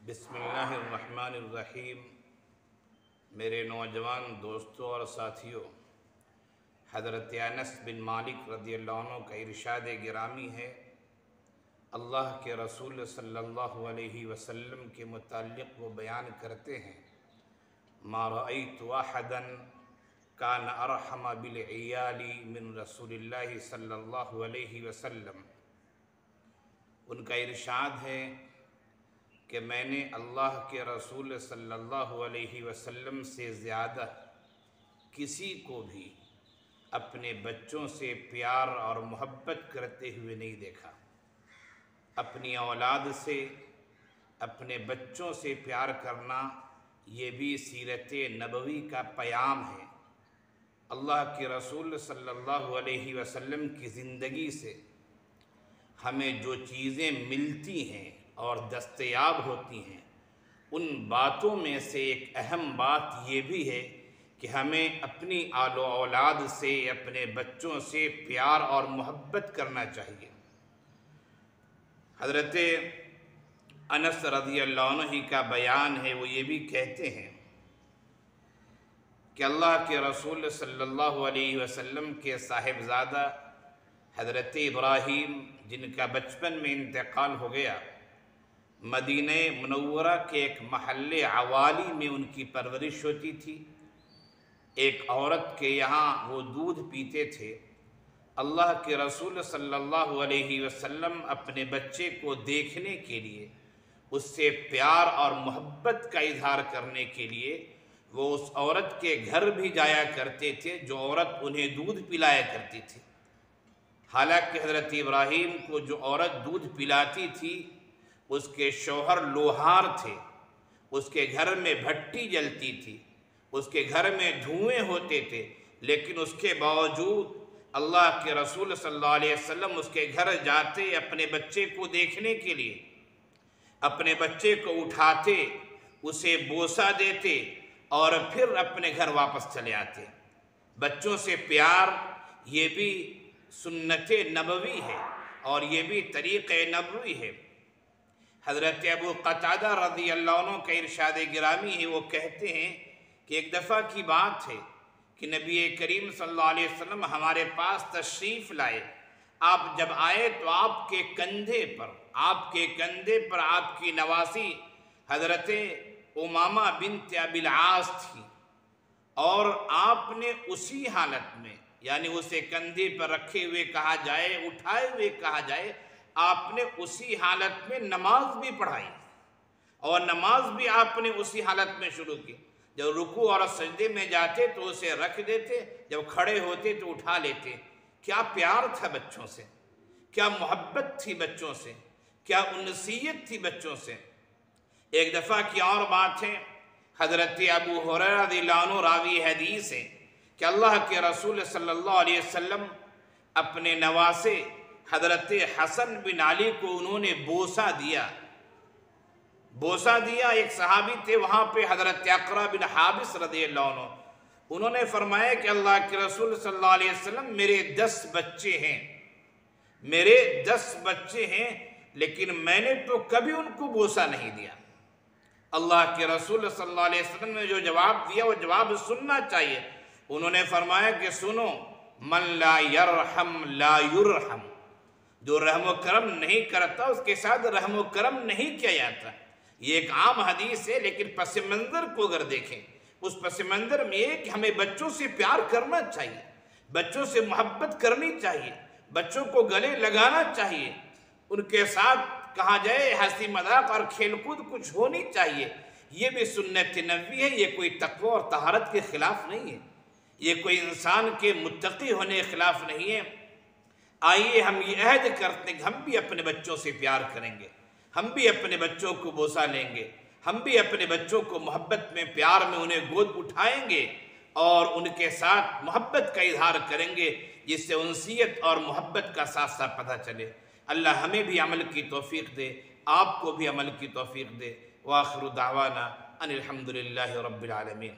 بسم اللہ الرحمن الرحیم۔ میرے نوجوان دوستوں اور ساتھیوں، حضرت انس بن مالک رضی اللہ عنہ کا ارشاد گرامی ہے، اللہ کے رسول صلی اللہ علیہ وسلم کے متعلق وہ بیان کرتے ہیں، ما رأیت احدا کان ارحم بالعیال من رسول اللہ صلی اللہ علیہ وسلم۔ ان کا ارشاد ہے کہ میں نے اللہ کے رسول صلی اللہ علیہ وسلم سے زیادہ کسی کو بھی اپنے بچوں سے پیار اور محبت کرتے ہوئے نہیں دیکھا۔ اپنی اولاد سے، اپنے بچوں سے پیار کرنا یہ بھی سیرت نبوی کا پیام ہے۔ اللہ کے رسول صلی اللہ علیہ وسلم کی زندگی سے ہمیں جو چیزیں ملتی ہیں اور دستیاب ہوتی ہیں، ان باتوں میں سے ایک اہم بات یہ بھی ہے کہ ہمیں اپنی آل و اولاد سے، اپنے بچوں سے پیار اور محبت کرنا چاہیے۔ حضرت انس رضی اللہ عنہ کا بیان ہے، وہ یہ بھی کہتے ہیں کہ اللہ کے رسول صلی اللہ علیہ وسلم کے صاحبزادہ حضرت ابراہیم، جن کا بچپن میں انتقال ہو گیا، مدینہ منورہ کے ایک محل عوالی میں ان کی پرورش ہوتی تھی۔ ایک عورت کے یہاں وہ دودھ پیتے تھے۔ اللہ کے رسول صلی اللہ علیہ وسلم اپنے بچے کو دیکھنے کے لیے، اس سے پیار اور محبت کا اظہار کرنے کے لیے وہ اس عورت کے گھر بھی جایا کرتے تھے جو عورت انہیں دودھ پلایا کرتی تھی۔ حالانکہ حضرت ابراہیم کو جو عورت دودھ پلاتی تھی اس کے شوہر لوہار تھے، اس کے گھر میں بھٹی جلتی تھی، اس کے گھر میں دھوئیں ہوتے تھے، لیکن اس کے باوجود اللہ کے رسول صلی اللہ علیہ وسلم اس کے گھر جاتے اپنے بچے کو دیکھنے کے لیے، اپنے بچے کو اٹھاتے، اسے بوسہ دیتے اور پھر اپنے گھر واپس چلے آتے۔ بچوں سے پیار یہ بھی سنت نبوی ہے اور یہ بھی طریق نبوی ہے۔ حضرت ابو قتادہ رضی اللہ عنہ کا ارشاد گرامی ہے، وہ کہتے ہیں کہ ایک دفعہ کی بات ہے کہ نبی کریم صلی اللہ علیہ وسلم ہمارے پاس تشریف لائے۔ آپ جب آئے تو آپ کے کندھے پر آپ کی نواسی حضرت امامہ بنت ابی العاص تھی، اور آپ نے اسی حالت میں، یعنی اسے کندھے پر رکھے ہوئے کہا جائے، اٹھائے ہوئے کہا جائے، آپ نے اسی حالت میں نماز بھی پڑھائی، اور نماز بھی آپ نے اسی حالت میں شروع کی۔ جب رکوع اور سجدے میں جاتے تو اسے رکھ دیتے، جب کھڑے ہوتے تو اٹھا لیتے۔ کیا پیار تھا بچوں سے، کیا محبت تھی بچوں سے، کیا انسیت تھی بچوں سے۔ ایک دفعہ کی اور بات ہے، حضرت ابو ہریرہ رضی اللہ عنہ راوی حدیث ہے کہ اللہ کے رسول صلی اللہ علیہ وسلم اپنے نواسے حضرت حسن بن علی کو انہوں نے بوسہ دیا۔ ایک صحابی تھے وہاں پہ، حضرت اقرا بن حابس رضی اللہ عنہ، انہوں نے فرمایا کہ اللہ کے رسول صلی اللہ علیہ وسلم میرے 10 بچے ہیں، لیکن میں نے تو کبھی ان کو بوسہ نہیں دیا۔ اللہ کے رسول صلی اللہ علیہ وسلم نے جو جواب دیا وہ جواب سننا چاہیے۔ انہوں نے فرمایا کہ سنو، من لا یرحم لا یرحم، جو رحم و کرم نہیں کرتا اس کے ساتھ رحم و کرم نہیں کیا جاتا۔ یہ ایک عام حدیث ہے، لیکن پس منظر کو اگر دیکھیں، اس پس منظر میں یہ کہ ہمیں بچوں سے پیار کرنا چاہیے، بچوں سے محبت کرنی چاہیے، بچوں کو گلے لگانا چاہیے، ان کے ساتھ کہا جائے ہنسی مذاق اور کھیل کود کچھ ہونی چاہیے۔ یہ بھی سنت نبوی ہے، یہ کوئی تقوی اور طہارت کے خلاف نہیں ہے، یہ کوئی انسان کے متقی ہونے کے خلاف نہیں ہے۔ آئیے ہم یہ عہد کرتے ہیں کہ ہم بھی اپنے بچوں سے پیار کریں گے، ہم بھی اپنے بچوں کو بوسہ لیں گے، ہم بھی اپنے بچوں کو محبت میں، پیار میں انہیں گود اٹھائیں گے اور ان کے ساتھ محبت کا اظہار کریں گے، جس سے انسیت اور محبت کا ساتھ ساتھ پتہ چلے۔ اللہ ہمیں بھی عمل کی توفیق دے، آپ کو بھی عمل کی توفیق دے۔ وآخر دعوانا ان الحمدللہ رب العالمین۔